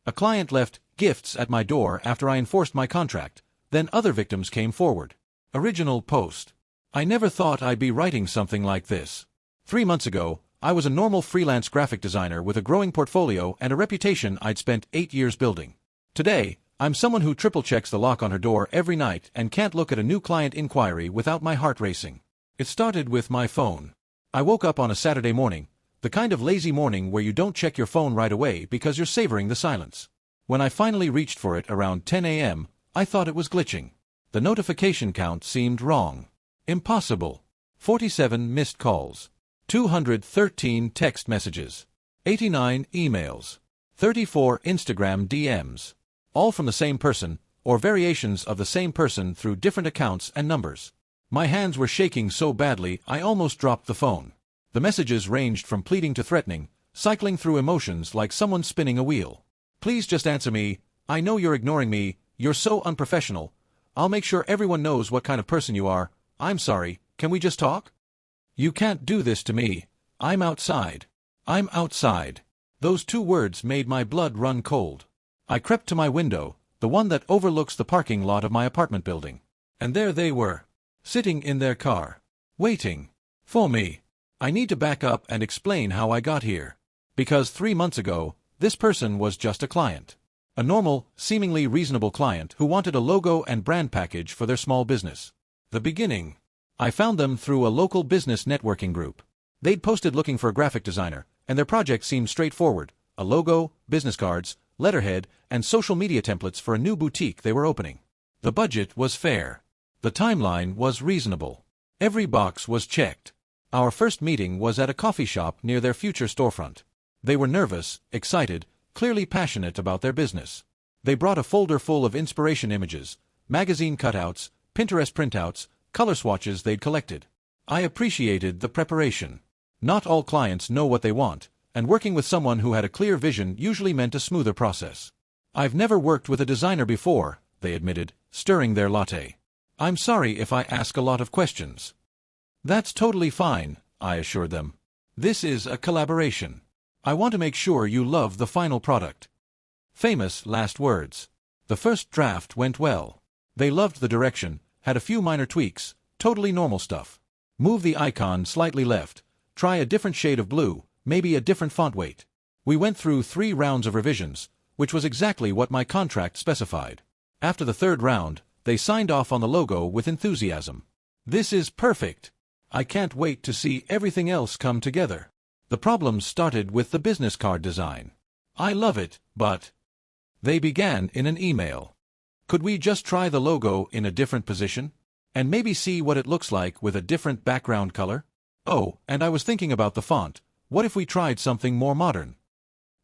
A client left gifts at my door after I enforced my contract. Then other victims came forward. Original post. I never thought I'd be writing something like this. 3 months ago, I was a normal freelance graphic designer with a growing portfolio and a reputation I'd spent 8 years building. Today, I'm someone who triple-checks the lock on her door every night and can't look at a new client inquiry without my heart racing. It started with my phone. I woke up on a Saturday morning, the kind of lazy morning where you don't check your phone right away because you're savoring the silence. When I finally reached for it around 10 a.m., I thought it was glitching. The notification count seemed wrong. Impossible. 47 missed calls. 213 text messages. 89 emails. 34 Instagram DMs. All from the same person, or variations of the same person through different accounts and numbers. My hands were shaking so badly I almost dropped the phone. The messages ranged from pleading to threatening, cycling through emotions like someone spinning a wheel. Please just answer me. I know you're ignoring me. You're so unprofessional. I'll make sure everyone knows what kind of person you are. I'm sorry. Can we just talk? You can't do this to me. I'm outside. I'm outside. Those 2 words made my blood run cold. I crept to my window, the one that overlooks the parking lot of my apartment building. And there they were, sitting in their car, waiting for me. I need to back up and explain how I got here. Because 3 months ago, this person was just a client. A normal, seemingly reasonable client who wanted a logo and brand package for their small business. The beginning. I found them through a local business networking group. They'd posted looking for a graphic designer, and their project seemed straightforward: a logo, business cards, letterhead, and social media templates for a new boutique they were opening. The budget was fair. The timeline was reasonable. Every box was checked. Our first meeting was at a coffee shop near their future storefront. They were nervous, excited, clearly passionate about their business. They brought a folder full of inspiration images, magazine cutouts, Pinterest printouts, color swatches they'd collected. I appreciated the preparation. Not all clients know what they want, and working with someone who had a clear vision usually meant a smoother process. I've never worked with a designer before, they admitted, stirring their latte. I'm sorry if I ask a lot of questions. That's totally fine, I assured them. This is a collaboration. I want to make sure you love the final product. Famous last words. The first draft went well. They loved the direction, had a few minor tweaks, totally normal stuff. Move the icon slightly left, try a different shade of blue, maybe a different font weight. We went through 3 rounds of revisions, which was exactly what my contract specified. After the 3rd round, they signed off on the logo with enthusiasm. This is perfect. I can't wait to see everything else come together. The problems started with the business card design. I love it, but... They began in an email. Could we just try the logo in a different position? And maybe see what it looks like with a different background color? Oh, and I was thinking about the font. What if we tried something more modern?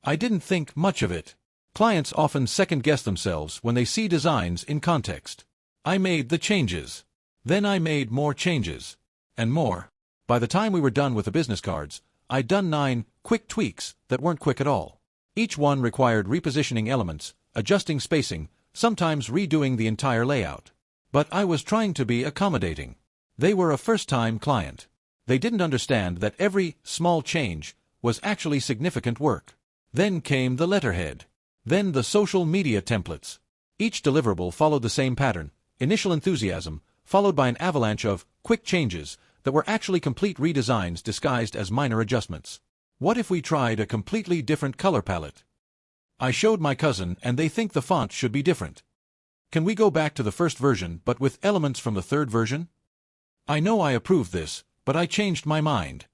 I didn't think much of it. Clients often second-guess themselves when they see designs in context. I made the changes. Then I made more changes. And more. By the time we were done with the business cards, I'd done 9 quick tweaks that weren't quick at all. Each one required repositioning elements, adjusting spacing, sometimes redoing the entire layout. But I was trying to be accommodating. They were a first-time client. They didn't understand that every small change was actually significant work. Then came the letterhead. Then the social media templates. Each deliverable followed the same pattern: initial enthusiasm, followed by an avalanche of quick changes that were actually complete redesigns disguised as minor adjustments. What if we tried a completely different color palette? I showed my cousin, and they think the font should be different. Can we go back to the first version but with elements from the 3rd version? I know I approved this, but I changed my mind.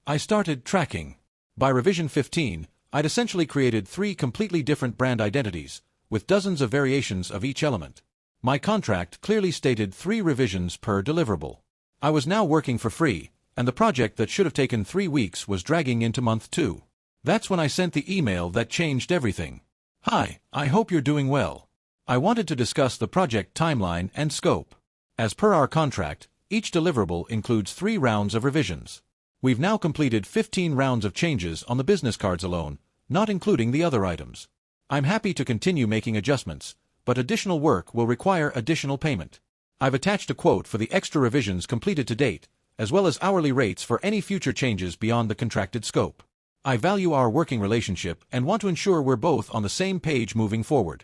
I started tracking. By revision 15, I'd essentially created 3 completely different brand identities, with dozens of variations of each element. My contract clearly stated 3 revisions per deliverable. I was now working for free, and the project that should have taken 3 weeks was dragging into month 2. That's when I sent the email that changed everything. Hi, I hope you're doing well. I wanted to discuss the project timeline and scope. As per our contract, each deliverable includes 3 rounds of revisions. We've now completed 15 rounds of changes on the business cards alone, not including the other items. I'm happy to continue making adjustments, but additional work will require additional payment. I've attached a quote for the extra revisions completed to date, as well as hourly rates for any future changes beyond the contracted scope. I value our working relationship and want to ensure we're both on the same page moving forward.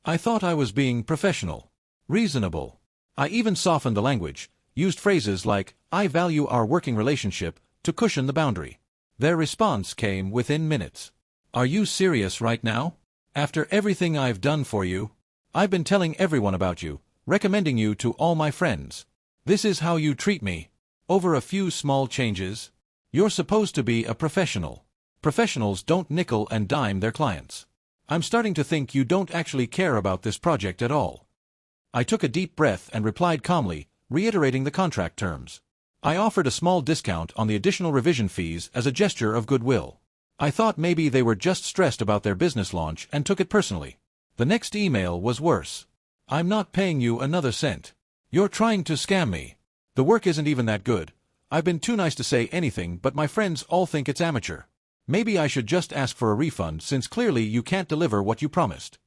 I thought I was being professional, reasonable. I even softened the language, used phrases like, I value our working relationship, to cushion the boundary. Their response came within minutes. Are you serious right now? After everything I've done for you? I've been telling everyone about you, recommending you to all my friends. This is how you treat me. Over a few small changes? You're supposed to be a professional. Professionals don't nickel and dime their clients. I'm starting to think you don't actually care about this project at all. I took a deep breath and replied calmly, reiterating the contract terms. I offered a small discount on the additional revision fees as a gesture of goodwill. I thought maybe they were just stressed about their business launch and took it personally. The next email was worse. I'm not paying you another cent. You're trying to scam me. The work isn't even that good. I've been too nice to say anything, but my friends all think it's amateur. Maybe I should just ask for a refund since clearly you can't deliver what you promised.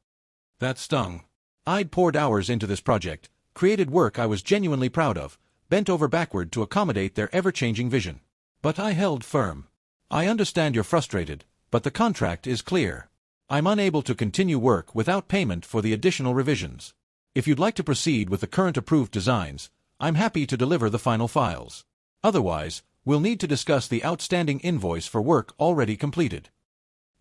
That stung. I'd poured hours into this project, created work I was genuinely proud of, bent over backward to accommodate their ever-changing vision. But I held firm. I understand you're frustrated, but the contract is clear. I'm unable to continue work without payment for the additional revisions. If you'd like to proceed with the current approved designs, I'm happy to deliver the final files. Otherwise, we'll need to discuss the outstanding invoice for work already completed.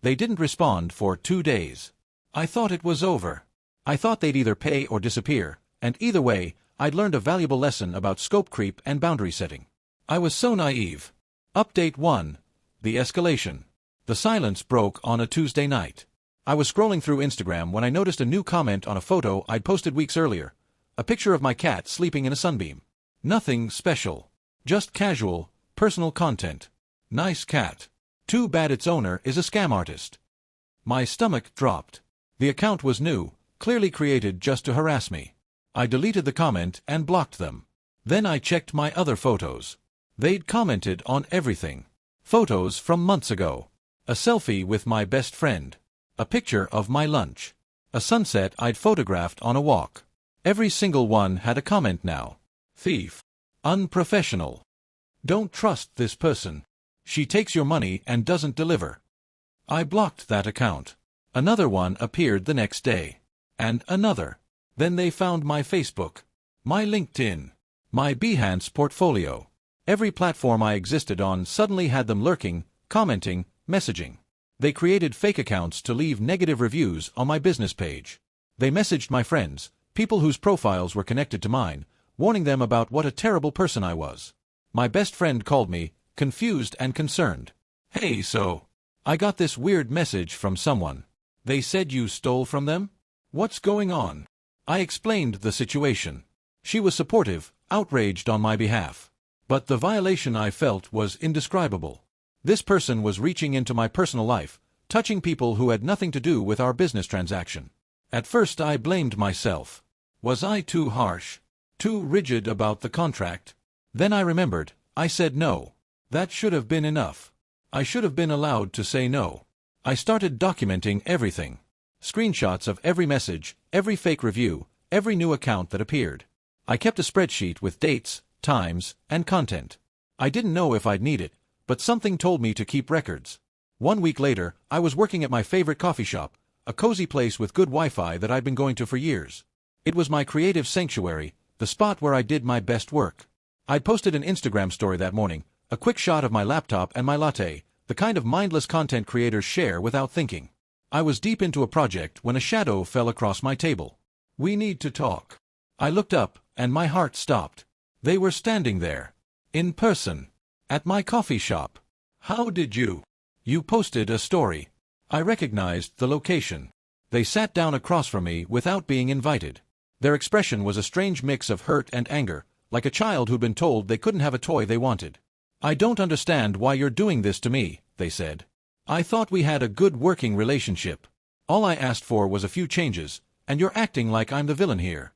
They didn't respond for 2 days. I thought it was over. I thought they'd either pay or disappear, and either way, I'd learned a valuable lesson about scope creep and boundary setting. I was so naive. Update 1. The escalation. The silence broke on a Tuesday night. I was scrolling through Instagram when I noticed a new comment on a photo I'd posted weeks earlier. A picture of my cat sleeping in a sunbeam. Nothing special. Just casual, personal content. Nice cat. Too bad its owner is a scam artist. My stomach dropped. The account was new, clearly created just to harass me. I deleted the comment and blocked them. Then I checked my other photos. They'd commented on everything. Photos from months ago. A selfie with my best friend. A picture of my lunch. A sunset I'd photographed on a walk. Every single one had a comment now. Thief. Unprofessional. Don't trust this person. She takes your money and doesn't deliver. I blocked that account. Another one appeared the next day. And another. Then they found my Facebook, my LinkedIn, my Behance portfolio. Every platform I existed on suddenly had them lurking, commenting, messaging. They created fake accounts to leave negative reviews on my business page. They messaged my friends, people whose profiles were connected to mine, warning them about what a terrible person I was. My best friend called me, confused and concerned. Hey, so I got this weird message from someone. They said you stole from them? What's going on? I explained the situation. She was supportive, outraged on my behalf. But the violation I felt was indescribable. This person was reaching into my personal life, touching people who had nothing to do with our business transaction. At first I blamed myself. Was I too harsh? Too rigid about the contract? Then I remembered, I said no. That should have been enough. I should have been allowed to say no. I started documenting everything. Screenshots of every message, every fake review, every new account that appeared. I kept a spreadsheet with dates, times, and content. I didn't know if I'd need it, but something told me to keep records. 1 week later, I was working at my favorite coffee shop, a cozy place with good Wi-Fi that I'd been going to for years. It was my creative sanctuary, the spot where I did my best work. I'd posted an Instagram story that morning, a quick shot of my laptop and my latte, the kind of mindless content creators share without thinking. I was deep into a project when a shadow fell across my table. We need to talk. I looked up, and my heart stopped. They were standing there. In person. At my coffee shop. How did you? You posted a story. I recognized the location. They sat down across from me without being invited. Their expression was a strange mix of hurt and anger, like a child who'd been told they couldn't have a toy they wanted. I don't understand why you're doing this to me, they said. I thought we had a good working relationship. All I asked for was a few changes, and you're acting like I'm the villain here.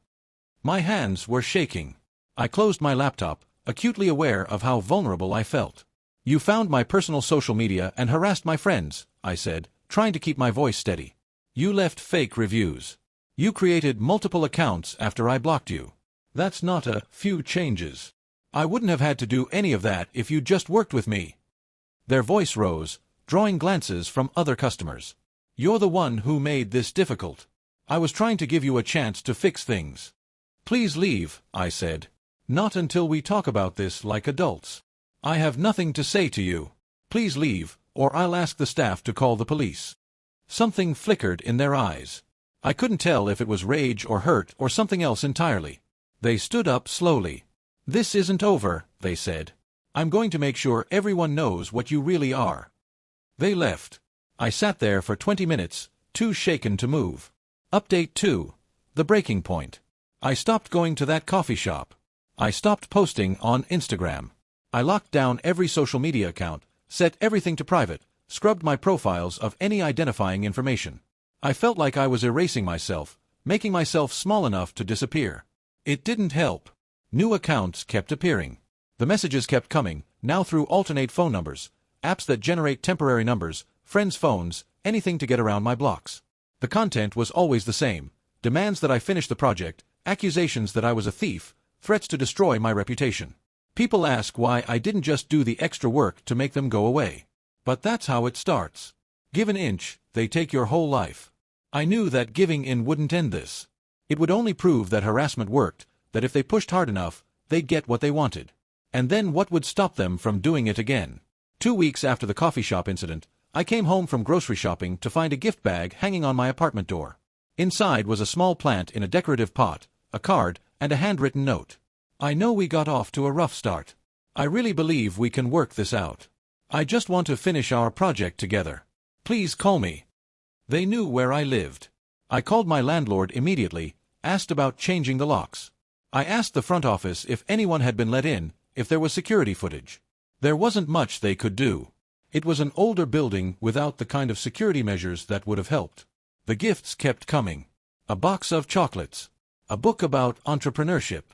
My hands were shaking. I closed my laptop, acutely aware of how vulnerable I felt. You found my personal social media and harassed my friends, I said, trying to keep my voice steady. You left fake reviews. You created multiple accounts after I blocked you. That's not a few changes. I wouldn't have had to do any of that if you'd just worked with me. Their voice rose, drawing glances from other customers. "You're the one who made this difficult. I was trying to give you a chance to fix things." "Please leave," I said. "Not until we talk about this like adults. I have nothing to say to you. Please leave, or I'll ask the staff to call the police." Something flickered in their eyes. I couldn't tell if it was rage or hurt or something else entirely. They stood up slowly. "This isn't over," they said. "I'm going to make sure everyone knows what you really are." They left. I sat there for 20 minutes, too shaken to move. Update 2. The breaking point. I stopped going to that coffee shop. I stopped posting on Instagram. I locked down every social media account, set everything to private, scrubbed my profiles of any identifying information. I felt like I was erasing myself, making myself small enough to disappear. It didn't help. New accounts kept appearing. The messages kept coming, now through alternate phone numbers, apps that generate temporary numbers, friends' phones, anything to get around my blocks. The content was always the same: demands that I finish the project, accusations that I was a thief, threats to destroy my reputation. People ask why I didn't just do the extra work to make them go away. But that's how it starts. Give an inch, they take your whole life. I knew that giving in wouldn't end this. It would only prove that harassment worked, that if they pushed hard enough, they'd get what they wanted. And then what would stop them from doing it again? 2 weeks after the coffee shop incident, I came home from grocery shopping to find a gift bag hanging on my apartment door. Inside was a small plant in a decorative pot, a card, and a handwritten note. "I know we got off to a rough start. I really believe we can work this out. I just want to finish our project together. Please call me." They knew where I lived. I called my landlord immediately, asked about changing the locks. I asked the front office if anyone had been let in, if there was security footage. There wasn't much they could do. It was an older building without the kind of security measures that would have helped. The gifts kept coming. A box of chocolates. A book about entrepreneurship.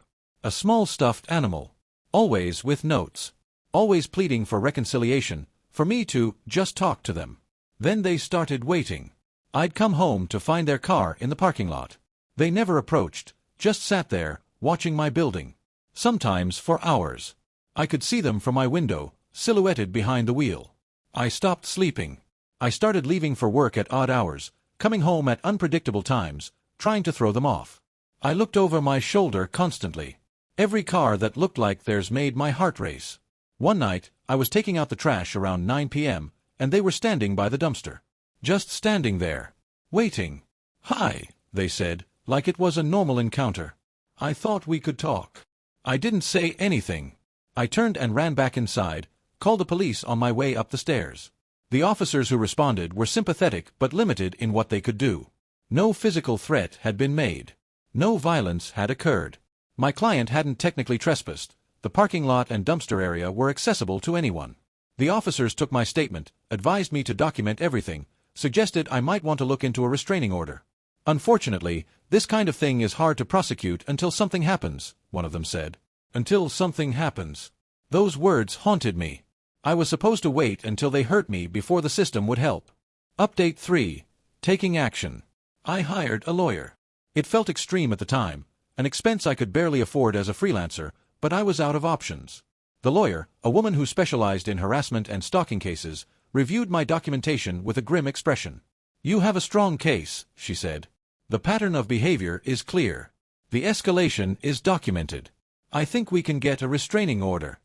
A small stuffed animal. Always with notes. Always pleading for reconciliation, for me to just talk to them. Then they started waiting. I'd come home to find their car in the parking lot. They never approached, just sat there, watching my building. Sometimes for hours. I could see them from my window, silhouetted behind the wheel. I stopped sleeping. I started leaving for work at odd hours, coming home at unpredictable times, trying to throw them off. I looked over my shoulder constantly. Every car that looked like theirs made my heart race. One night, I was taking out the trash around 9 p.m., and they were standing by the dumpster. Just standing there. Waiting. "Hi," they said, like it was a normal encounter. "I thought we could talk." I didn't say anything. I turned and ran back inside, called the police on my way up the stairs. The officers who responded were sympathetic but limited in what they could do. No physical threat had been made. No violence had occurred. My client hadn't technically trespassed. The parking lot and dumpster area were accessible to anyone. The officers took my statement, advised me to document everything, suggested I might want to look into a restraining order. "Unfortunately, this kind of thing is hard to prosecute until something happens," one of them said. Until something happens. Those words haunted me. I was supposed to wait until they hurt me before the system would help. Update 3. Taking action. I hired a lawyer. It felt extreme at the time, an expense I could barely afford as a freelancer, but I was out of options. The lawyer, a woman who specialized in harassment and stalking cases, reviewed my documentation with a grim expression. "You have a strong case," she said. "The pattern of behavior is clear. The escalation is documented. I think we can get a restraining order."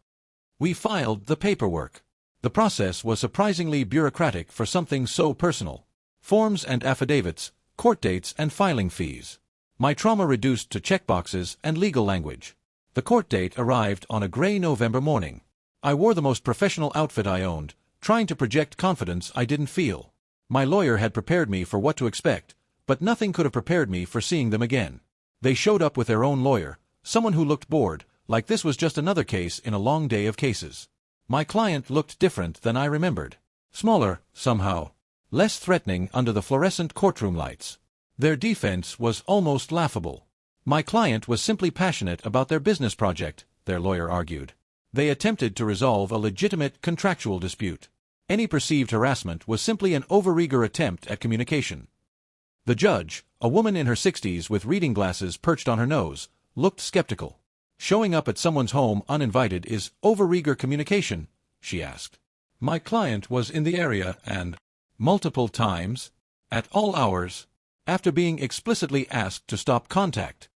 We filed the paperwork. The process was surprisingly bureaucratic for something so personal. Forms and affidavits, court dates and filing fees. My trauma reduced to checkboxes and legal language. The court date arrived on a gray November morning. I wore the most professional outfit I owned, trying to project confidence I didn't feel. My lawyer had prepared me for what to expect, but nothing could have prepared me for seeing them again. They showed up with their own lawyer, someone who looked bored, like this was just another case in a long day of cases. My client looked different than I remembered. Smaller, somehow. Less threatening under the fluorescent courtroom lights. Their defense was almost laughable. My client was simply passionate about their business project, their lawyer argued. They attempted to resolve a legitimate contractual dispute. Any perceived harassment was simply an overeager attempt at communication. The judge, a woman in her 60s with reading glasses perched on her nose, looked skeptical. "Showing up at someone's home uninvited is overeager communication?" she asked. My client was in the area and, multiple times, at all hours, after being explicitly asked to stop contact.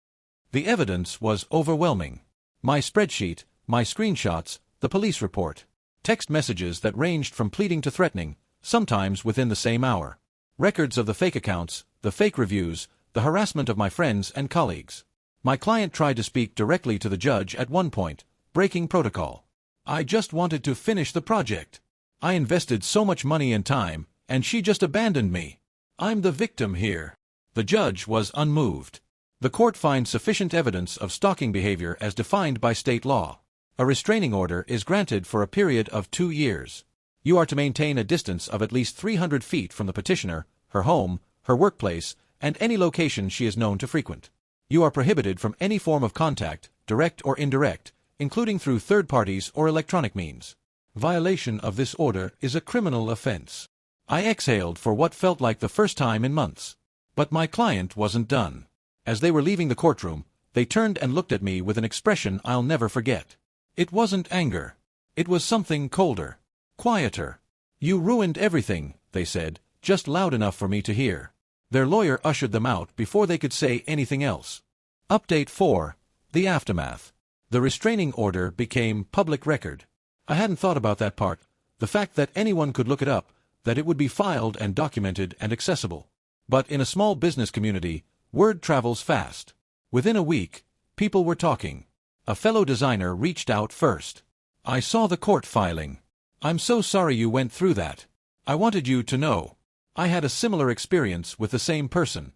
The evidence was overwhelming. My spreadsheet, my screenshots, the police report. Text messages that ranged from pleading to threatening, sometimes within the same hour. Records of the fake accounts, the fake reviews, the harassment of my friends and colleagues. My client tried to speak directly to the judge at one point, breaking protocol. I just wanted to finish the project. I invested so much money and time, and she just abandoned me. I'm the victim here. The judge was unmoved. The court finds sufficient evidence of stalking behavior as defined by state law. A restraining order is granted for a period of 2 years. You are to maintain a distance of at least 300 feet from the petitioner, her home, her workplace, and any location she is known to frequent. You are prohibited from any form of contact, direct or indirect, including through third parties or electronic means. Violation of this order is a criminal offense. I exhaled for what felt like the first time in months. But my client wasn't done. As they were leaving the courtroom, they turned and looked at me with an expression I'll never forget. It wasn't anger. It was something colder, quieter. "You ruined everything," they said, just loud enough for me to hear. Their lawyer ushered them out before they could say anything else. Update 4. The aftermath. The restraining order became public record. I hadn't thought about that part, the fact that anyone could look it up, that it would be filed and documented and accessible. But in a small business community, word travels fast. Within a week, people were talking. A fellow designer reached out first. "I saw the court filing. I'm so sorry you went through that. I wanted you to know. I had a similar experience with the same person."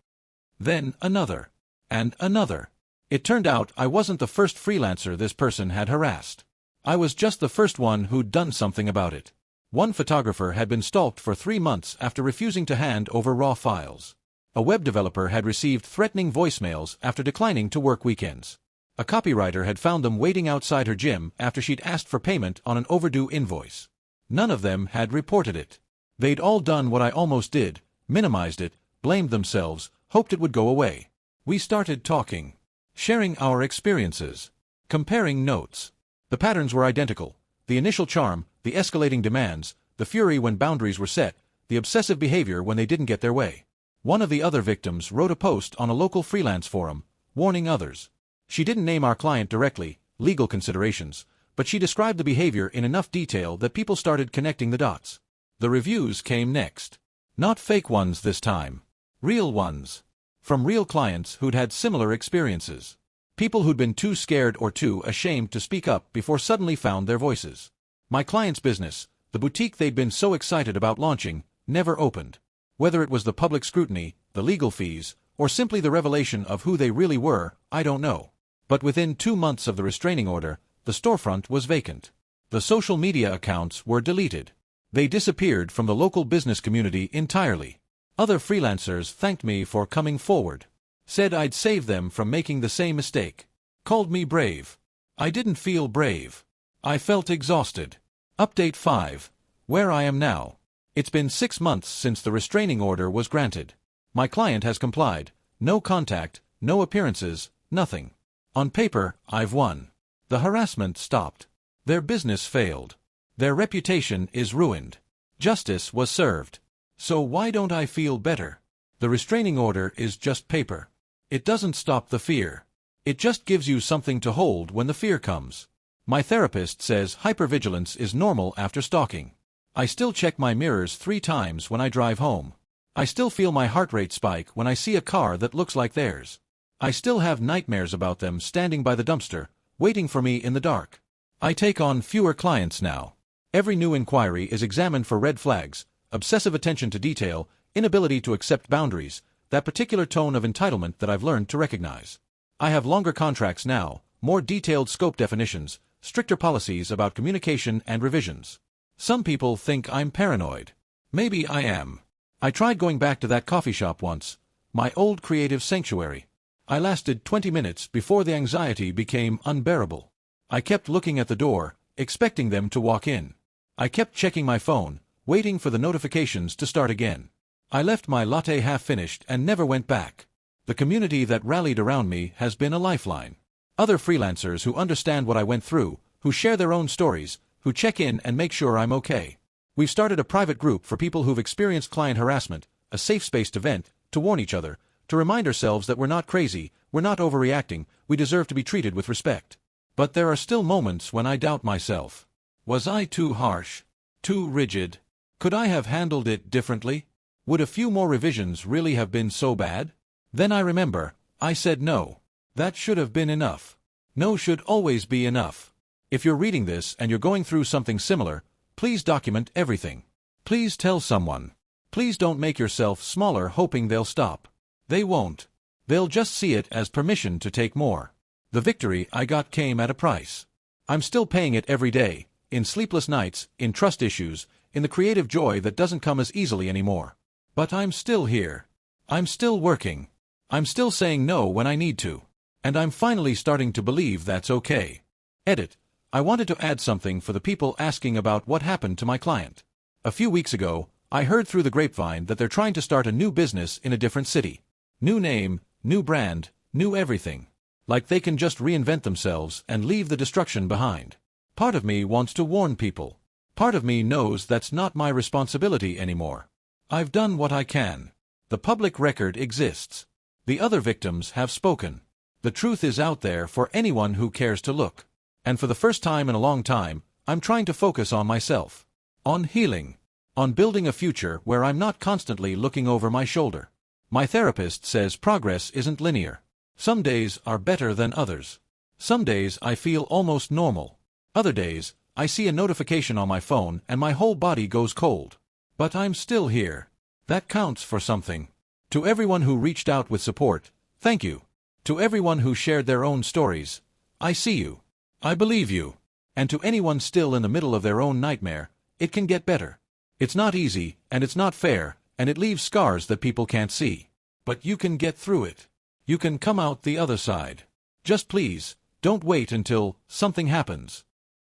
Then another. And another. It turned out I wasn't the first freelancer this person had harassed. I was just the first one who'd done something about it. One photographer had been stalked for 3 months after refusing to hand over raw files. A web developer had received threatening voicemails after declining to work weekends. A copywriter had found them waiting outside her gym after she'd asked for payment on an overdue invoice. None of them had reported it. They'd all done what I almost did, minimized it, blamed themselves, hoped it would go away. We started talking, sharing our experiences, comparing notes. The patterns were identical. The initial charm, the escalating demands, the fury when boundaries were set, the obsessive behavior when they didn't get their way. One of the other victims wrote a post on a local freelance forum, warning others. She didn't name our client directly, legal considerations, but she described the behavior in enough detail that people started connecting the dots. The reviews came next. Not fake ones this time. Real ones. From real clients who'd had similar experiences. People who'd been too scared or too ashamed to speak up before suddenly found their voices. My client's business, the boutique they'd been so excited about launching, never opened. Whether it was the public scrutiny, the legal fees, or simply the revelation of who they really were, I don't know. But within 2 months of the restraining order, the storefront was vacant. The social media accounts were deleted. They disappeared from the local business community entirely. Other freelancers thanked me for coming forward. Said I'd save them from making the same mistake. Called me brave. I didn't feel brave. I felt exhausted. Update 5. Where I am now. It's been 6 months since the restraining order was granted. My client has complied. No contact, no appearances, nothing. On paper, I've won. The harassment stopped. Their business failed. Their reputation is ruined. Justice was served. So why don't I feel better? The restraining order is just paper. It doesn't stop the fear. It just gives you something to hold when the fear comes. My therapist says hypervigilance is normal after stalking. I still check my mirrors 3 times when I drive home. I still feel my heart rate spike when I see a car that looks like theirs. I still have nightmares about them standing by the dumpster, waiting for me in the dark. I take on fewer clients now. Every new inquiry is examined for red flags, obsessive attention to detail, inability to accept boundaries, that particular tone of entitlement that I've learned to recognize. I have longer contracts now, more detailed scope definitions, stricter policies about communication and revisions. Some people think I'm paranoid. Maybe I am. I tried going back to that coffee shop once, my old creative sanctuary. I lasted 20 minutes before the anxiety became unbearable. I kept looking at the door, expecting them to walk in. I kept checking my phone, waiting for the notifications to start again. I left my latte half-finished and never went back. The community that rallied around me has been a lifeline. Other freelancers who understand what I went through, who share their own stories, who check in and make sure I'm okay. We've started a private group for people who've experienced client harassment, a safe space to vent, to warn each other, to remind ourselves that we're not crazy, we're not overreacting, we deserve to be treated with respect. But there are still moments when I doubt myself. Was I too harsh? Too rigid? Could I have handled it differently? Would a few more revisions really have been so bad? Then I remember, I said no. That should have been enough. No should always be enough. If you're reading this and you're going through something similar, please document everything. Please tell someone. Please don't make yourself smaller hoping they'll stop. They won't. They'll just see it as permission to take more. The victory I got came at a price. I'm still paying it every day, in sleepless nights, in trust issues, in the creative joy that doesn't come as easily anymore. But I'm still here. I'm still working. I'm still saying no when I need to. And I'm finally starting to believe that's okay. Edit. I wanted to add something for the people asking about what happened to my client. A few weeks ago, I heard through the grapevine that they're trying to start a new business in a different city. New name, new brand, new everything. Like they can just reinvent themselves and leave the destruction behind. Part of me wants to warn people. Part of me knows that's not my responsibility anymore. I've done what I can. The public record exists. The other victims have spoken. The truth is out there for anyone who cares to look. And for the first time in a long time, I'm trying to focus on myself. On healing. On building a future where I'm not constantly looking over my shoulder. My therapist says progress isn't linear. Some days are better than others. Some days I feel almost normal. Other days, I see a notification on my phone and my whole body goes cold. But I'm still here. That counts for something. To everyone who reached out with support, thank you. To everyone who shared their own stories, I see you. I believe you. And to anyone still in the middle of their own nightmare, it can get better. It's not easy, and it's not fair, and it leaves scars that people can't see. But you can get through it. You can come out the other side. Just please, don't wait until something happens.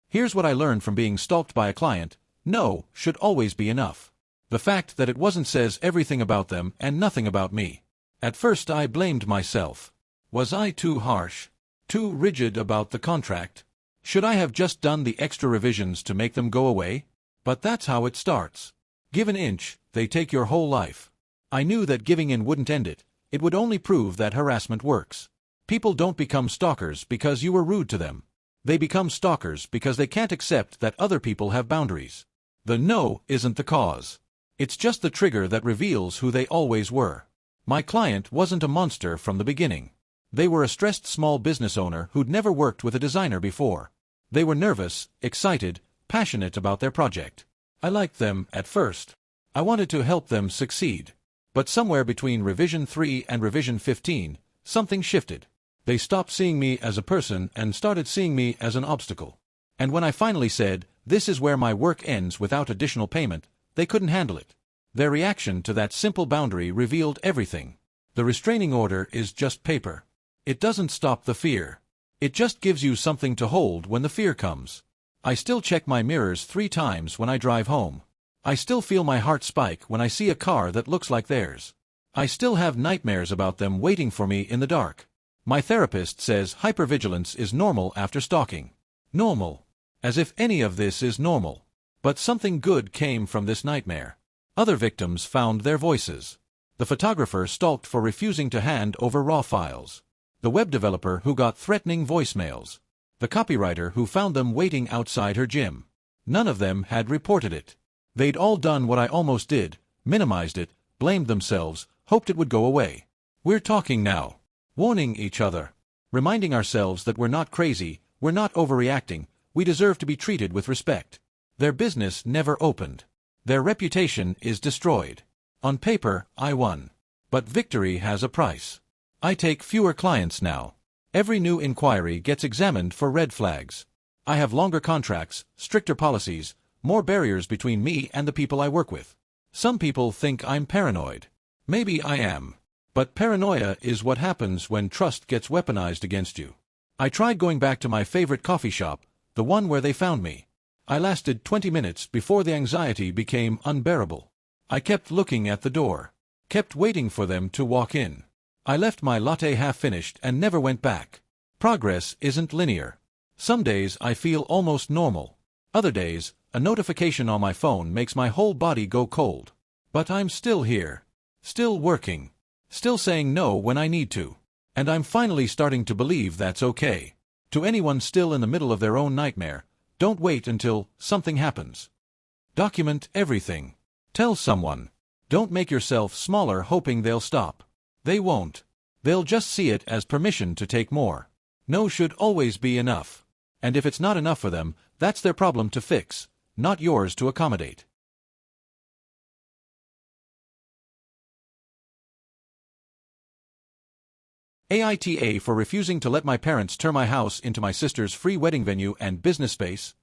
Here's what I learned from being stalked by a client: no should always be enough. The fact that it wasn't says everything about them and nothing about me. At first I blamed myself. Was I too harsh? Too rigid about the contract? Should I have just done the extra revisions to make them go away? But that's how it starts. Give an inch, they take your whole life. I knew that giving in wouldn't end it. It would only prove that harassment works. People don't become stalkers because you were rude to them. They become stalkers because they can't accept that other people have boundaries. The no isn't the cause. It's just the trigger that reveals who they always were. My client wasn't a monster from the beginning. They were a stressed small business owner who'd never worked with a designer before. They were nervous, excited, passionate about their project. I liked them at first. I wanted to help them succeed. But somewhere between revision 3 and revision 15, something shifted. They stopped seeing me as a person and started seeing me as an obstacle. And when I finally said, "This is where my work ends without additional payment," they couldn't handle it. Their reaction to that simple boundary revealed everything. The restraining order is just paper. It doesn't stop the fear. It just gives you something to hold when the fear comes. I still check my mirrors 3 times when I drive home. I still feel my heart spike when I see a car that looks like theirs. I still have nightmares about them waiting for me in the dark. My therapist says hypervigilance is normal after stalking. Normal. As if any of this is normal. But something good came from this nightmare. Other victims found their voices. The photographer stalked for refusing to hand over raw files. The web developer who got threatening voicemails. The copywriter who found them waiting outside her gym. None of them had reported it. They'd all done what I almost did, minimized it, blamed themselves, hoped it would go away. We're talking now. Warning each other. Reminding ourselves that we're not crazy, we're not overreacting, we deserve to be treated with respect. Their business never opened. Their reputation is destroyed. On paper, I won. But victory has a price. I take fewer clients now. Every new inquiry gets examined for red flags. I have longer contracts, stricter policies, more barriers between me and the people I work with. Some people think I'm paranoid. Maybe I am. But paranoia is what happens when trust gets weaponized against you. I tried going back to my favorite coffee shop, the one where they found me. I lasted 20 minutes before the anxiety became unbearable. I kept looking at the door. Kept waiting for them to walk in. I left my latte half-finished and never went back. Progress isn't linear. Some days I feel almost normal. Other days, a notification on my phone makes my whole body go cold. But I'm still here. Still working. Still saying no when I need to. And I'm finally starting to believe that's okay. To anyone still in the middle of their own nightmare, don't wait until something happens. Document everything. Tell someone. Don't make yourself smaller hoping they'll stop. They won't. They'll just see it as permission to take more. No should always be enough. And if it's not enough for them, that's their problem to fix, not yours to accommodate. AITA for refusing to let my parents turn my house into my sister's free wedding venue and business space.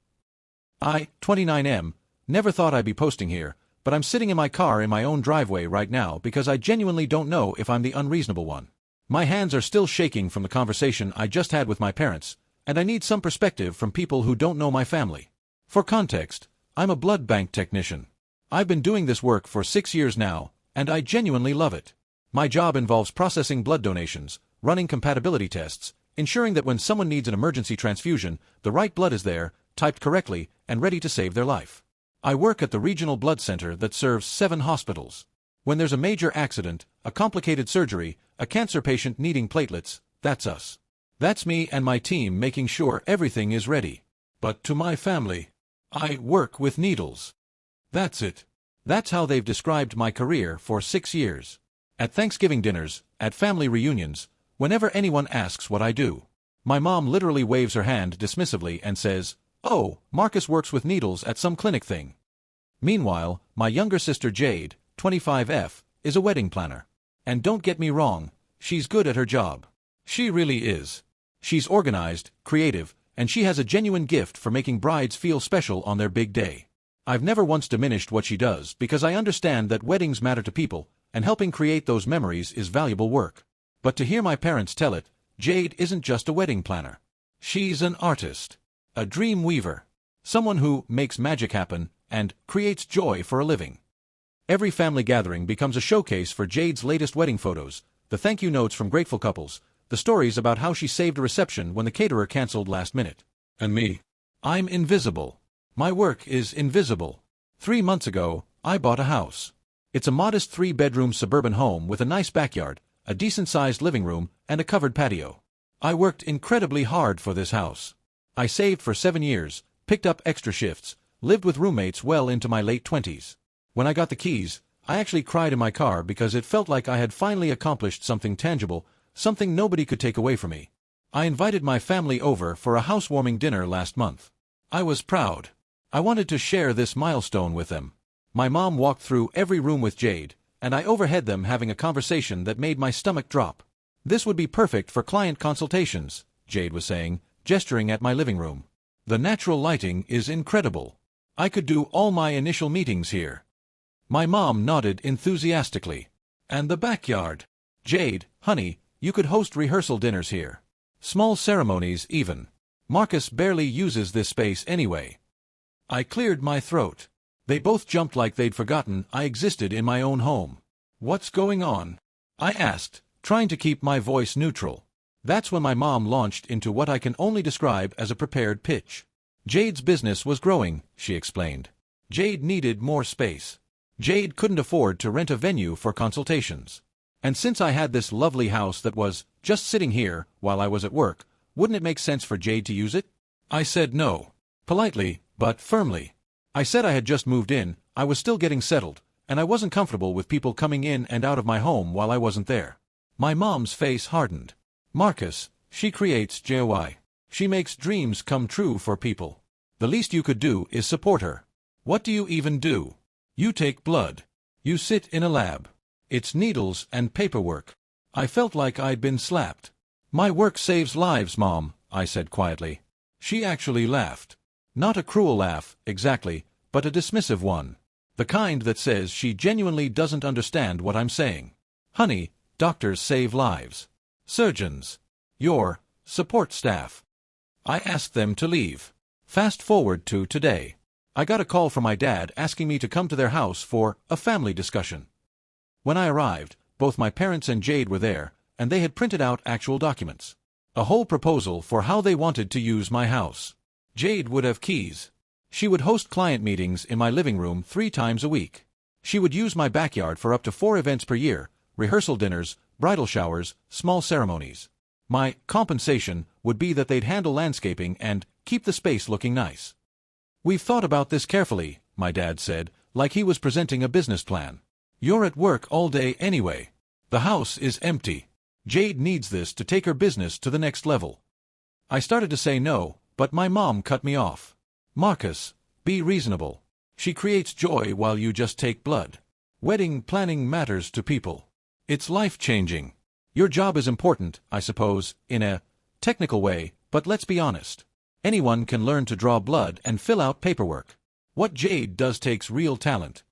I, 29M, never thought I'd be posting here, but I'm sitting in my car in my own driveway right now because I genuinely don't know if I'm the unreasonable one. My hands are still shaking from the conversation I just had with my parents, and I need some perspective from people who don't know my family. For context, I'm a blood bank technician. I've been doing this work for 6 years now, and I genuinely love it. My job involves processing blood donations, running compatibility tests, ensuring that when someone needs an emergency transfusion, the right blood is there, typed correctly, and ready to save their life. I work at the regional blood center that serves 7 hospitals. When there's a major accident, a complicated surgery, a cancer patient needing platelets, that's us. That's me and my team making sure everything is ready. But to my family, I work with needles. That's it. That's how they've described my career for 6 years. At Thanksgiving dinners, at family reunions, whenever anyone asks what I do, my mom literally waves her hand dismissively and says, "Oh, Marcus works with needles at some clinic thing." Meanwhile, my younger sister Jade, 25F, is a wedding planner. And don't get me wrong, she's good at her job. She really is. She's organized, creative, and she has a genuine gift for making brides feel special on their big day. I've never once diminished what she does because I understand that weddings matter to people, and helping create those memories is valuable work. But to hear my parents tell it, Jade isn't just a wedding planner. She's an artist. A dream weaver. Someone who makes magic happen and creates joy for a living. Every family gathering becomes a showcase for Jade's latest wedding photos, the thank you notes from grateful couples, the stories about how she saved a reception when the caterer canceled last minute. And me. I'm invisible. My work is invisible. 3 months ago, I bought a house. It's a modest 3-bedroom suburban home with a nice backyard, a decent-sized living room, and a covered patio. I worked incredibly hard for this house. I saved for 7 years, picked up extra shifts, lived with roommates well into my late 20s. When I got the keys, I actually cried in my car because it felt like I had finally accomplished something tangible, something nobody could take away from me. I invited my family over for a housewarming dinner last month. I was proud. I wanted to share this milestone with them. My mom walked through every room with Jade, and I overheard them having a conversation that made my stomach drop. "This would be perfect for client consultations," Jade was saying, gesturing at my living room. "The natural lighting is incredible. I could do all my initial meetings here." My mom nodded enthusiastically. "And the backyard. Jade, honey, you could host rehearsal dinners here. Small ceremonies even. Marcus barely uses this space anyway." I cleared my throat. They both jumped like they'd forgotten I existed in my own home. "What's going on?" I asked, trying to keep my voice neutral. That's when my mom launched into what I can only describe as a prepared pitch. Jade's business was growing, she explained. Jade needed more space. Jade couldn't afford to rent a venue for consultations. And since I had this lovely house that was just sitting here while I was at work, wouldn't it make sense for Jade to use it? I said no. Politely, but firmly. I said I had just moved in, I was still getting settled, and I wasn't comfortable with people coming in and out of my home while I wasn't there. My mom's face hardened. "Marcus, she creates joy. She makes dreams come true for people. The least you could do is support her. What do you even do? You take blood. You sit in a lab. It's needles and paperwork." I felt like I'd been slapped. "My work saves lives, Mom," I said quietly. She actually laughed. Not a cruel laugh, exactly, but a dismissive one. The kind that says she genuinely doesn't understand what I'm saying. "Honey, doctors save lives. Surgeons. Your support staff." I asked them to leave. Fast forward to today. I got a call from my dad asking me to come to their house for a family discussion. When I arrived, both my parents and Jade were there, and they had printed out actual documents. A whole proposal for how they wanted to use my house. Jade would have keys. She would host client meetings in my living room 3 times a week. She would use my backyard for up to 4 events per year, rehearsal dinners, bridal showers, small ceremonies. My compensation would be that they'd handle landscaping and keep the space looking nice. "We've thought about this carefully," my dad said, like he was presenting a business plan. "You're at work all day anyway. The house is empty. Jade needs this to take her business to the next level." I started to say no, but my mom cut me off. "Marcus, be reasonable. She creates joy while you just take blood. Wedding planning matters to people. It's life-changing. Your job is important, I suppose, in a technical way, but let's be honest. Anyone can learn to draw blood and fill out paperwork. What Jade does takes real talent."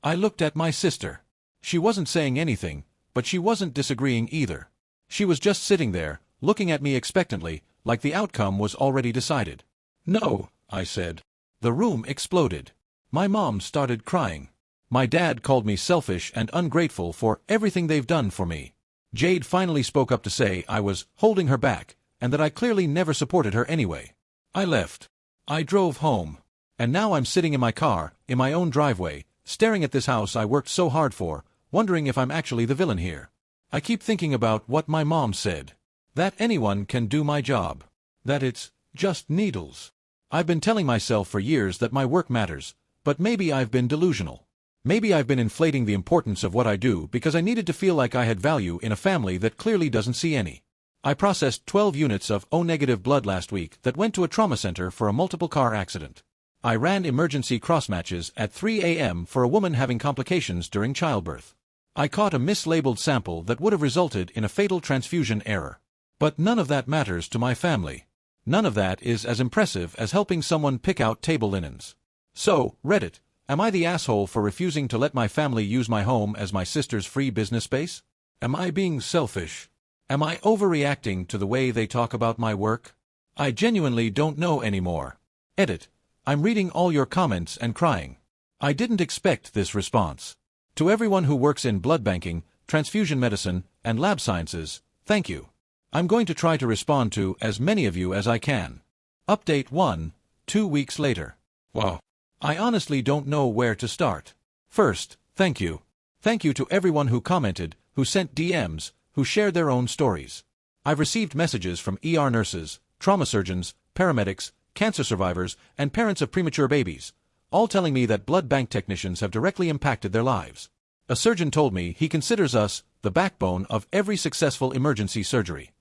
I looked at my sister. She wasn't saying anything, but she wasn't disagreeing either. She was just sitting there, looking at me expectantly, like the outcome was already decided. "No," I said. The room exploded. My mom started crying. My dad called me selfish and ungrateful for everything they've done for me. Jade finally spoke up to say I was holding her back, and that I clearly never supported her anyway. I left. I drove home. And now I'm sitting in my car, in my own driveway, staring at this house I worked so hard for, wondering if I'm actually the villain here. I keep thinking about what my mom said. That anyone can do my job. That it's just needles. I've been telling myself for years that my work matters, but maybe I've been delusional. Maybe I've been inflating the importance of what I do because I needed to feel like I had value in a family that clearly doesn't see any. I processed 12 units of O-negative blood last week that went to a trauma center for a multiple car accident. I ran emergency cross-matches at 3 a.m. for a woman having complications during childbirth. I caught a mislabeled sample that would have resulted in a fatal transfusion error. But none of that matters to my family. None of that is as impressive as helping someone pick out table linens. So, Reddit, am I the asshole for refusing to let my family use my home as my sister's free business space? Am I being selfish? Am I overreacting to the way they talk about my work? I genuinely don't know anymore. Edit. I'm reading all your comments and crying. I didn't expect this response. To everyone who works in blood banking, transfusion medicine, and lab sciences, thank you. I'm going to try to respond to as many of you as I can. Update 1, 2 weeks later. Wow. I honestly don't know where to start. First, thank you. Thank you to everyone who commented, who sent DMs, who shared their own stories. I've received messages from ER nurses, trauma surgeons, paramedics, cancer survivors, and parents of premature babies, all telling me that blood bank technicians have directly impacted their lives. A surgeon told me he considers us the backbone of every successful emergency surgery.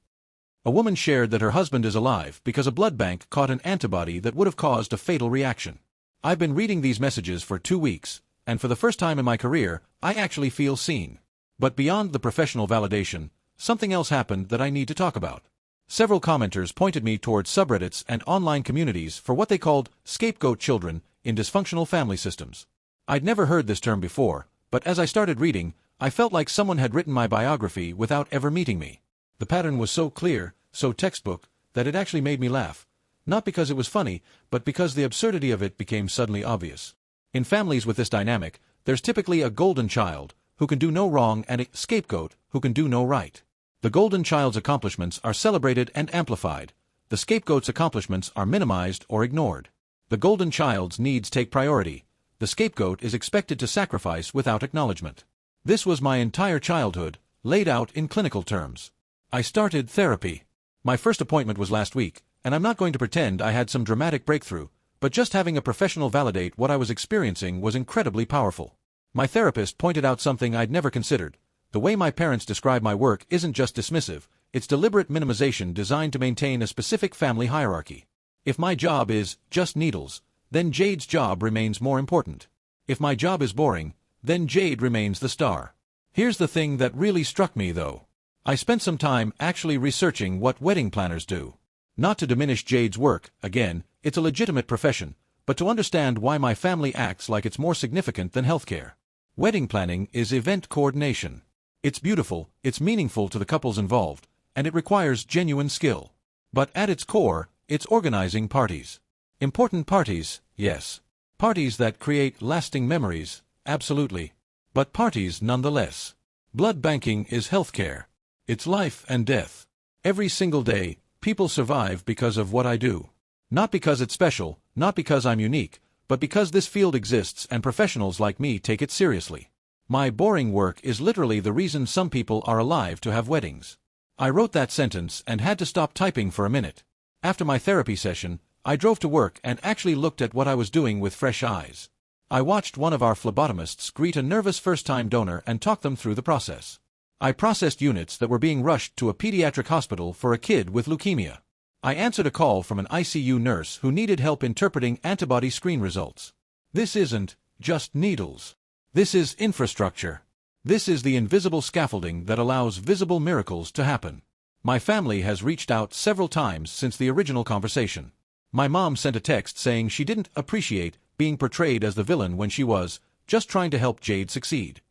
A woman shared that her husband is alive because a blood bank caught an antibody that would have caused a fatal reaction. I've been reading these messages for 2 weeks, and for the first time in my career, I actually feel seen. But beyond the professional validation, something else happened that I need to talk about. Several commenters pointed me towards subreddits and online communities for what they called scapegoat children in dysfunctional family systems. I'd never heard this term before, but as I started reading, I felt like someone had written my biography without ever meeting me. The pattern was so clear, so textbook, that it actually made me laugh. Not because it was funny, but because the absurdity of it became suddenly obvious. In families with this dynamic, there's typically a golden child, who can do no wrong, and a scapegoat, who can do no right. The golden child's accomplishments are celebrated and amplified. The scapegoat's accomplishments are minimized or ignored. The golden child's needs take priority. The scapegoat is expected to sacrifice without acknowledgement. This was my entire childhood, laid out in clinical terms. I started therapy. My first appointment was last week, and I'm not going to pretend I had some dramatic breakthrough, but just having a professional validate what I was experiencing was incredibly powerful. My therapist pointed out something I'd never considered. The way my parents describe my work isn't just dismissive, it's deliberate minimization designed to maintain a specific family hierarchy. If my job is just needles, then Jade's job remains more important. If my job is boring, then Jade remains the star. Here's the thing that really struck me though. I spent some time actually researching what wedding planners do. Not to diminish Jade's work, again, it's a legitimate profession, but to understand why my family acts like it's more significant than healthcare. Wedding planning is event coordination. It's beautiful, it's meaningful to the couples involved, and it requires genuine skill. But at its core, it's organizing parties. Important parties, yes. Parties that create lasting memories, absolutely. But parties nonetheless. Blood banking is healthcare. It's life and death. Every single day, people survive because of what I do. Not because it's special, not because I'm unique, but because this field exists and professionals like me take it seriously. My boring work is literally the reason some people are alive to have weddings. I wrote that sentence and had to stop typing for a minute. After my therapy session, I drove to work and actually looked at what I was doing with fresh eyes. I watched one of our phlebotomists greet a nervous first-time donor and talk them through the process. I processed units that were being rushed to a pediatric hospital for a kid with leukemia. I answered a call from an ICU nurse who needed help interpreting antibody screen results. This isn't just needles. This is infrastructure. This is the invisible scaffolding that allows visible miracles to happen. My family has reached out several times since the original conversation. My mom sent a text saying she didn't appreciate being portrayed as the villain when she was just trying to help Jade succeed.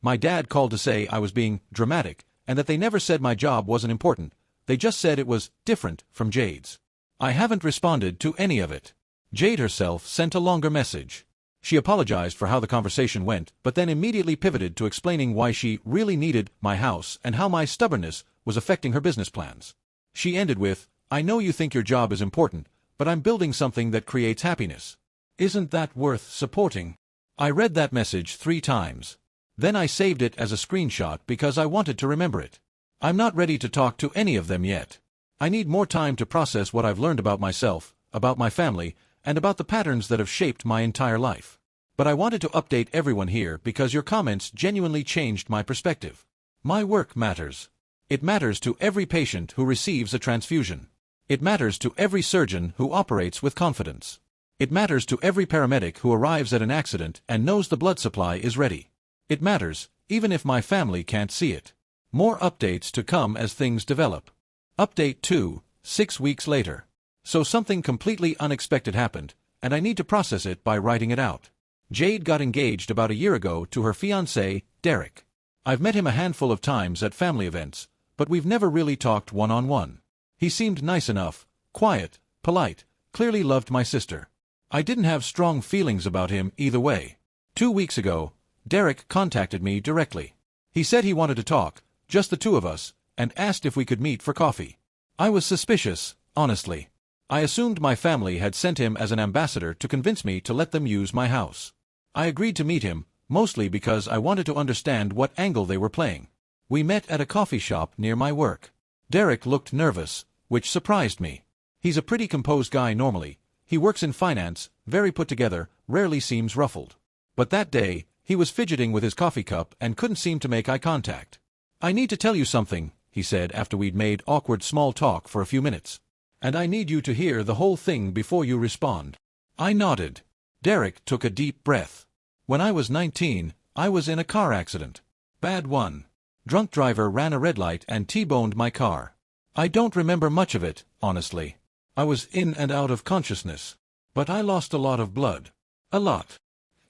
My dad called to say I was being dramatic and that they never said my job wasn't important. They just said it was different from Jade's. I haven't responded to any of it. Jade herself sent a longer message. She apologized for how the conversation went, but then immediately pivoted to explaining why she really needed my house and how my stubbornness was affecting her business plans. She ended with, "I know you think your job is important, but I'm building something that creates happiness. Isn't that worth supporting?" I read that message 3 times. Then I saved it as a screenshot because I wanted to remember it. I'm not ready to talk to any of them yet. I need more time to process what I've learned about myself, about my family, and about the patterns that have shaped my entire life. But I wanted to update everyone here because your comments genuinely changed my perspective. My work matters. It matters to every patient who receives a transfusion. It matters to every surgeon who operates with confidence. It matters to every paramedic who arrives at an accident and knows the blood supply is ready. It matters, even if my family can't see it. More updates to come as things develop. Update 2, 6 weeks later. So something completely unexpected happened, and I need to process it by writing it out. Jade got engaged about a year ago to her fiancé, Derek. I've met him a handful of times at family events, but we've never really talked one-on-one. He seemed nice enough, quiet, polite, clearly loved my sister. I didn't have strong feelings about him either way. 2 weeks ago, Derek contacted me directly. He said he wanted to talk, just the two of us, and asked if we could meet for coffee. I was suspicious, honestly. I assumed my family had sent him as an ambassador to convince me to let them use my house. I agreed to meet him, mostly because I wanted to understand what angle they were playing. We met at a coffee shop near my work. Derek looked nervous, which surprised me. He's a pretty composed guy normally. He works in finance, very put together, rarely seems ruffled. But that day, he was fidgeting with his coffee cup and couldn't seem to make eye contact. "I need to tell you something," he said after we'd made awkward small talk for a few minutes. "And I need you to hear the whole thing before you respond." I nodded. Derek took a deep breath. "When I was 19, I was in a car accident. Bad one. Drunk driver ran a red light and T-boned my car. I don't remember much of it, honestly. I was in and out of consciousness. But I lost a lot of blood. A lot."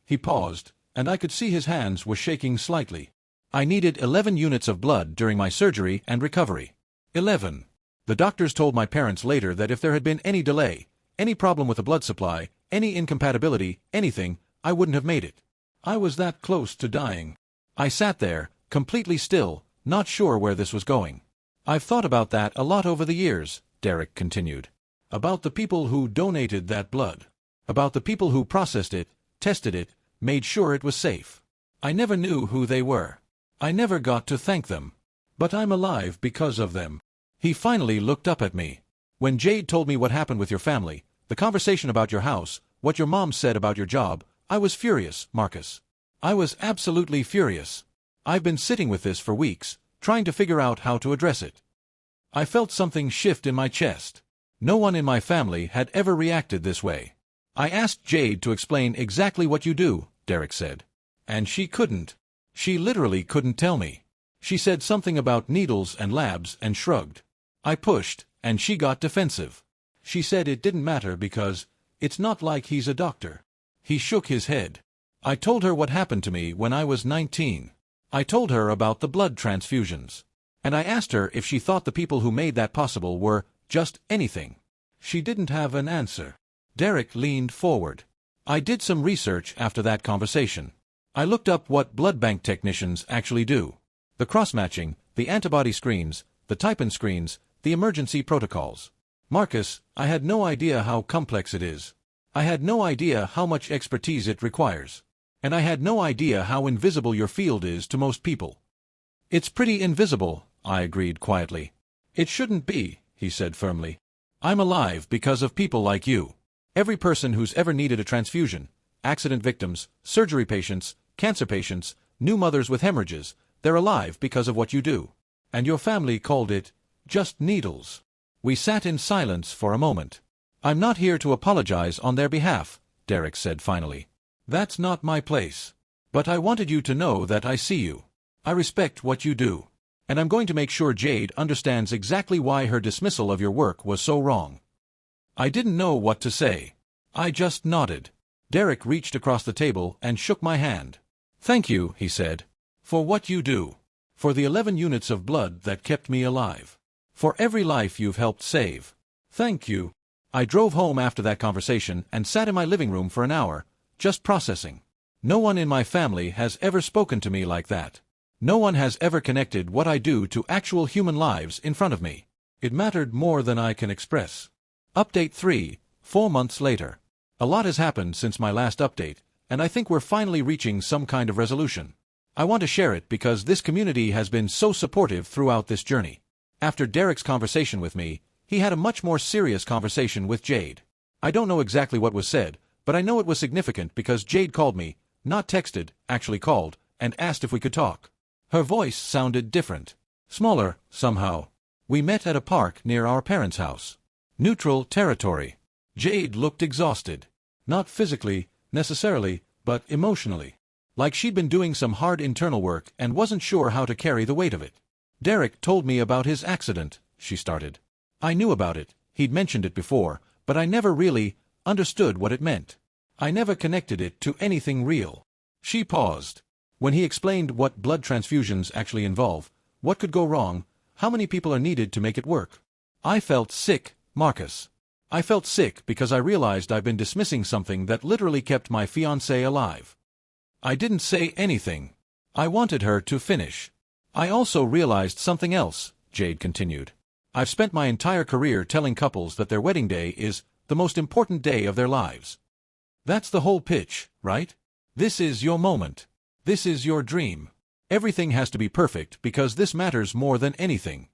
He paused, and I could see his hands were shaking slightly. "I needed 11 units of blood during my surgery and recovery. 11. The doctors told my parents later that if there had been any delay, any problem with the blood supply, any incompatibility, anything, I wouldn't have made it. I was that close to dying." I sat there, completely still, not sure where this was going. "I've thought about that a lot over the years," Derek continued. "About the people who donated that blood. About the people who processed it, tested it, made sure it was safe. I never knew who they were. I never got to thank them. But I'm alive because of them." He finally looked up at me. "When Jade told me what happened with your family, the conversation about your house, what your mom said about your job, I was furious, Marcus. I was absolutely furious. I've been sitting with this for weeks, trying to figure out how to address it. I felt something shift in my chest. No one in my family had ever reacted this way." "I asked Jade to explain exactly what you do," Derek said. "And she couldn't. She literally couldn't tell me. She said something about needles and labs and shrugged. I pushed, and she got defensive. She said it didn't matter because it's not like he's a doctor." He shook his head. "I told her what happened to me when I was 19. I told her about the blood transfusions. And I asked her if she thought the people who made that possible were just anything. She didn't have an answer." Derek leaned forward. "I did some research after that conversation. I looked up what blood bank technicians actually do. The cross-matching, the antibody screens, the type-in screens, the emergency protocols. Marcus, I had no idea how complex it is. I had no idea how much expertise it requires. And I had no idea how invisible your field is to most people. It's pretty invisible, I agreed quietly. It shouldn't be, he said firmly. I'm alive because of people like you. Every person who's ever needed a transfusion, accident victims, surgery patients, cancer patients, new mothers with hemorrhages, they're alive because of what you do. And your family called it, just needles. We sat in silence for a moment. I'm not here to apologize on their behalf, Derek said finally. That's not my place. But I wanted you to know that I see you. I respect what you do. And I'm going to make sure Jade understands exactly why her dismissal of your work was so wrong. I didn't know what to say. I just nodded. Derek reached across the table and shook my hand. Thank you, he said, for what you do. For the 11 units of blood that kept me alive. For every life you've helped save. Thank you. I drove home after that conversation and sat in my living room for an hour, just processing. No one in my family has ever spoken to me like that. No one has ever connected what I do to actual human lives in front of me. It mattered more than I can express. Update 3, 4 months later. A lot has happened since my last update, and I think we're finally reaching some kind of resolution. I want to share it because this community has been so supportive throughout this journey. After Derek's conversation with me, he had a much more serious conversation with Jade. I don't know exactly what was said, but I know it was significant because Jade called me, not texted, actually called, and asked if we could talk. Her voice sounded different. Smaller, somehow. We met at a park near our parents' house. Neutral territory. Jade looked exhausted. Not physically, necessarily, but emotionally. Like she'd been doing some hard internal work and wasn't sure how to carry the weight of it. Derek told me about his accident, she started. I knew about it, he'd mentioned it before, but I never really understood what it meant. I never connected it to anything real. She paused. When he explained what blood transfusions actually involve, what could go wrong, how many people are needed to make it work. I felt sick, Marcus. I felt sick because I realized I've been dismissing something that literally kept my fiancée alive. I didn't say anything. I wanted her to finish. I also realized something else, Jade continued. I've spent my entire career telling couples that their wedding day is the most important day of their lives. That's the whole pitch, right? This is your moment. This is your dream. Everything has to be perfect because this matters more than anything.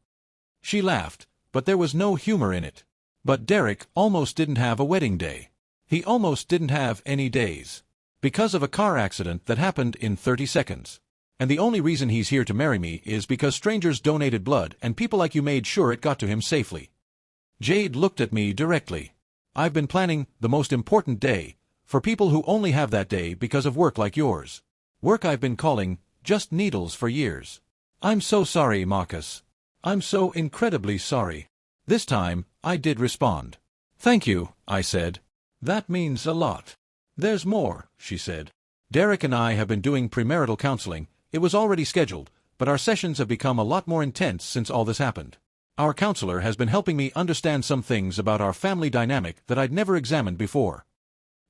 She laughed, but there was no humor in it. But Derek almost didn't have a wedding day. He almost didn't have any days. Because of a car accident that happened in 30 seconds. And the only reason he's here to marry me is because strangers donated blood and people like you made sure it got to him safely. Jade looked at me directly. I've been planning the most important day for people who only have that day because of work like yours. Work I've been calling just needles for years. I'm so sorry, Marcus. I'm so incredibly sorry. This time, I did respond. Thank you, I said. That means a lot. There's more, she said. Derek and I have been doing premarital counseling. It was already scheduled, but our sessions have become a lot more intense since all this happened. Our counselor has been helping me understand some things about our family dynamic that I'd never examined before.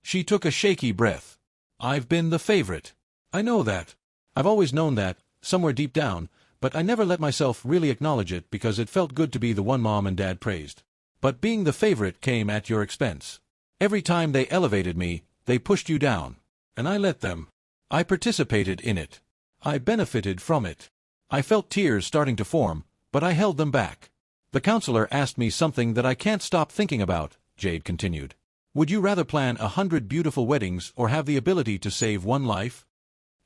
She took a shaky breath. I've been the favorite. I know that. I've always known that, somewhere deep down, but I never let myself really acknowledge it because it felt good to be the one Mom and Dad praised. But being the favorite came at your expense. Every time they elevated me, they pushed you down. And I let them. I participated in it. I benefited from it. I felt tears starting to form, but I held them back. The counselor asked me something that I can't stop thinking about, Jade continued. Would you rather plan 100 beautiful weddings or have the ability to save one life?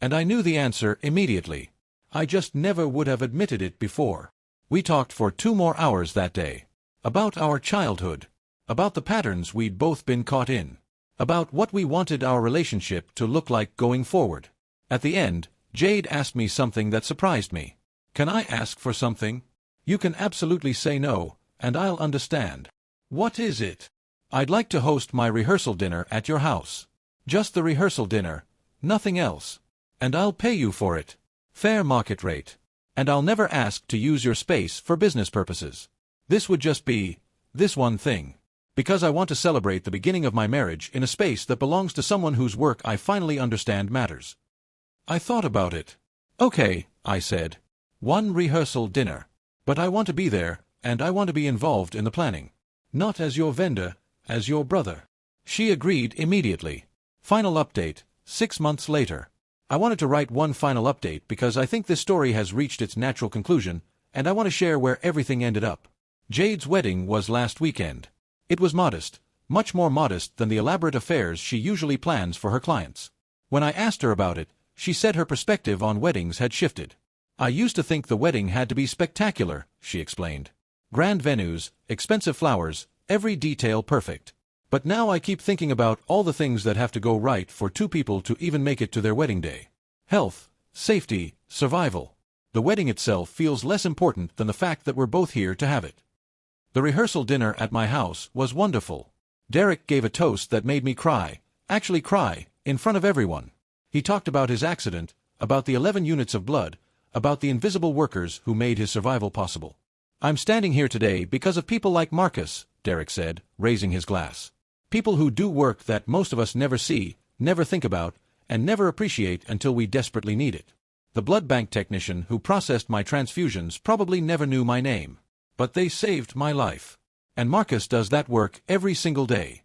And I knew the answer immediately. I just never would have admitted it before. We talked for 2 more hours that day. About our childhood. About the patterns we'd both been caught in. About what we wanted our relationship to look like going forward. At the end, Jade asked me something that surprised me. Can I ask for something? You can absolutely say no, and I'll understand. What is it? I'd like to host my rehearsal dinner at your house. Just the rehearsal dinner, nothing else. And I'll pay you for it. Fair market rate. And I'll never ask to use your space for business purposes. This would just be this one thing. Because I want to celebrate the beginning of my marriage in a space that belongs to someone whose work I finally understand matters. I thought about it. Okay, I said. 1 rehearsal dinner. But I want to be there, and I want to be involved in the planning. Not as your vendor, as your brother. She agreed immediately. Final update, 6 months later. I wanted to write one final update because I think this story has reached its natural conclusion, and I want to share where everything ended up. Jade's wedding was last weekend. It was modest, much more modest than the elaborate affairs she usually plans for her clients. When I asked her about it, she said her perspective on weddings had shifted. I used to think the wedding had to be spectacular, she explained. Grand venues, expensive flowers, every detail perfect. But now I keep thinking about all the things that have to go right for two people to even make it to their wedding day. Health, safety, survival. The wedding itself feels less important than the fact that we're both here to have it. The rehearsal dinner at my house was wonderful. Derek gave a toast that made me cry, actually cry, in front of everyone. He talked about his accident, about the 11 units of blood, about the invisible workers who made his survival possible. I'm standing here today because of people like Marcus, Derek said, raising his glass. People who do work that most of us never see, never think about, and never appreciate until we desperately need it. The blood bank technician who processed my transfusions probably never knew my name. But they saved my life. And Marcus does that work every single day.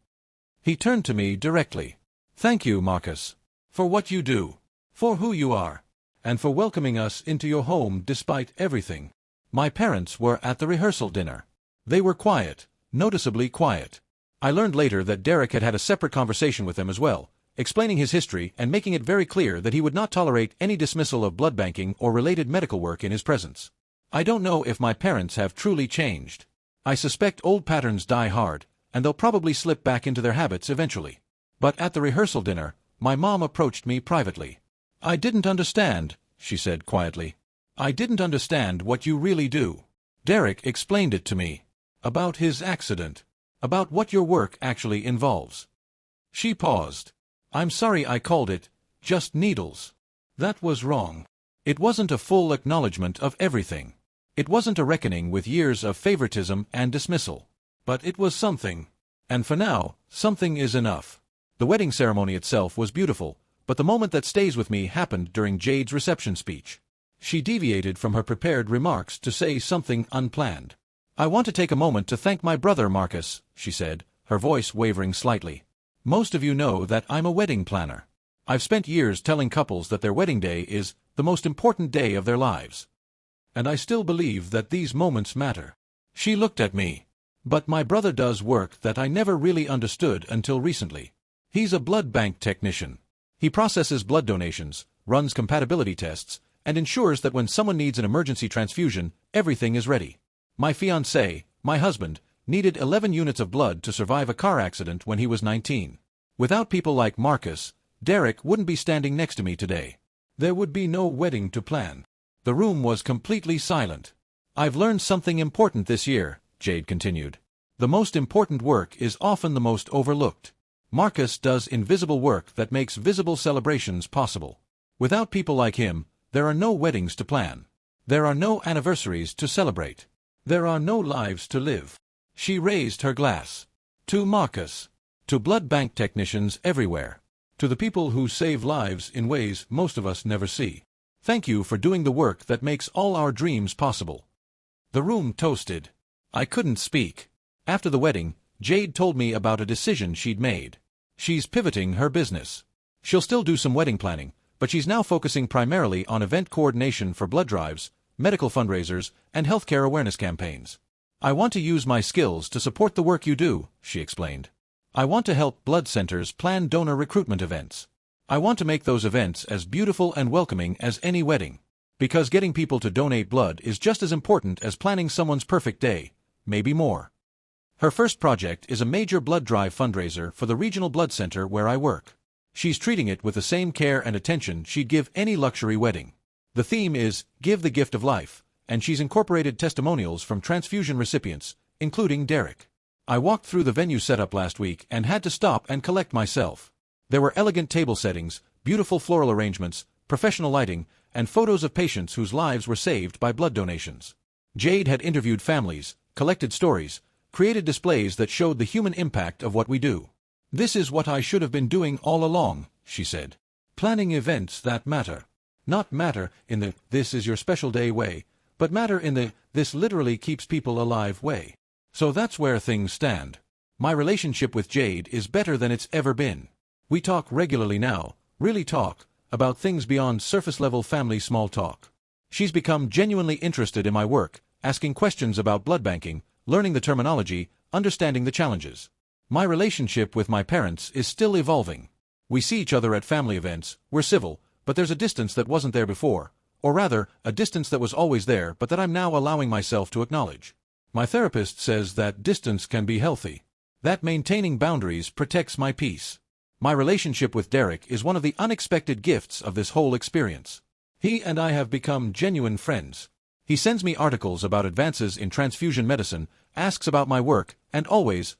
He turned to me directly. Thank you, Marcus. For what you do. For who you are. And for welcoming us into your home despite everything. My parents were at the rehearsal dinner. They were quiet, noticeably quiet. I learned later that Derek had had a separate conversation with them as well, explaining his history and making it very clear that he would not tolerate any dismissal of blood banking or related medical work in his presence. I don't know if my parents have truly changed. I suspect old patterns die hard, and they'll probably slip back into their habits eventually. But at the rehearsal dinner, my mom approached me privately. I didn't understand, she said quietly. I didn't understand what you really do. Derek explained it to me. About his accident. About what your work actually involves. She paused. I'm sorry I called it just needles. That was wrong. It wasn't a full acknowledgement of everything. It wasn't a reckoning with years of favoritism and dismissal. But it was something. And for now, something is enough. The wedding ceremony itself was beautiful, but the moment that stays with me happened during Jade's reception speech. She deviated from her prepared remarks to say something unplanned. I want to take a moment to thank my brother Marcus, she said, her voice wavering slightly. Most of you know that I'm a wedding planner. I've spent years telling couples that their wedding day is the most important day of their lives. And I still believe that these moments matter. She looked at me. But my brother does work that I never really understood until recently. He's a blood bank technician. He processes blood donations, runs compatibility tests, and ensures that when someone needs an emergency transfusion, everything is ready. My fiancé, my husband, needed 11 units of blood to survive a car accident when he was 19. Without people like Marcus, Derek wouldn't be standing next to me today. There would be no wedding to plan. The room was completely silent. I've learned something important this year, Jade continued. The most important work is often the most overlooked. Marcus does invisible work that makes visible celebrations possible. Without people like him, there are no weddings to plan. There are no anniversaries to celebrate. There are no lives to live. She raised her glass. To Marcus. To blood bank technicians everywhere. To the people who save lives in ways most of us never see. Thank you for doing the work that makes all our dreams possible. The room toasted. I couldn't speak. After the wedding, Jade told me about a decision she'd made. She's pivoting her business. She'll still do some wedding planning, but she's now focusing primarily on event coordination for blood drives, medical fundraisers, and healthcare awareness campaigns. I want to use my skills to support the work you do, she explained. I want to help blood centers plan donor recruitment events. I want to make those events as beautiful and welcoming as any wedding. Because getting people to donate blood is just as important as planning someone's perfect day, maybe more. Her first project is a major blood drive fundraiser for the regional blood center where I work. She's treating it with the same care and attention she'd give any luxury wedding. The theme is, Give the Gift of Life, and she's incorporated testimonials from transfusion recipients, including Derek. I walked through the venue setup last week and had to stop and collect myself. There were elegant table settings, beautiful floral arrangements, professional lighting, and photos of patients whose lives were saved by blood donations. Jade had interviewed families, collected stories, created displays that showed the human impact of what we do. This is what I should have been doing all along, she said. Planning events that matter. Not matter in the this is your special day way, but matter in the this literally keeps people alive way. So that's where things stand. My relationship with Jade is better than it's ever been. We talk regularly now, really talk, about things beyond surface-level family small talk. She's become genuinely interested in my work, asking questions about blood banking, learning the terminology, understanding the challenges. My relationship with my parents is still evolving. We see each other at family events, we're civil, but there's a distance that wasn't there before, or rather, a distance that was always there but that I'm now allowing myself to acknowledge. My therapist says that distance can be healthy. That maintaining boundaries protects my peace. My relationship with Derek is one of the unexpected gifts of this whole experience. He and I have become genuine friends. He sends me articles about advances in transfusion medicine, asks about my work, and always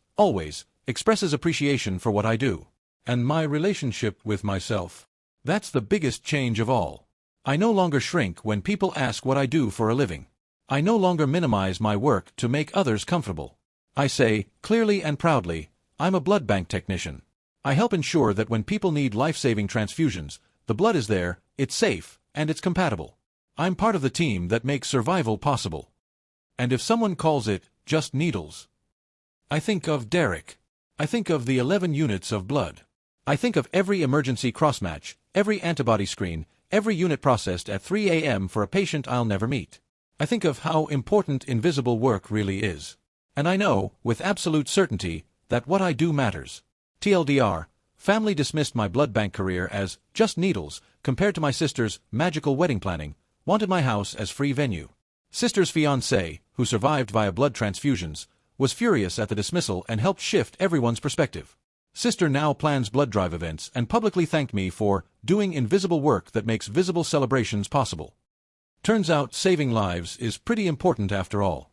expresses appreciation for what I do. And my relationship with myself. That's the biggest change of all. I no longer shrink when people ask what I do for a living. I no longer minimize my work to make others comfortable. I say, clearly and proudly, I'm a blood bank technician. I help ensure that when people need life-saving transfusions, the blood is there, it's safe, and it's compatible. I'm part of the team that makes survival possible. And if someone calls it just needles, I think of Derek. I think of the 11 units of blood. I think of every emergency crossmatch, every antibody screen, every unit processed at 3 a.m. for a patient I'll never meet. I think of how important invisible work really is. And I know, with absolute certainty, that what I do matters. TLDR, family dismissed my blood bank career as just needles compared to my sister's magical wedding planning, wanted my house as free venue. Sister's fiancé, who survived via blood transfusions, was furious at the dismissal and helped shift everyone's perspective. Sister now plans blood drive events and publicly thanked me for doing invisible work that makes visible celebrations possible. Turns out saving lives is pretty important after all.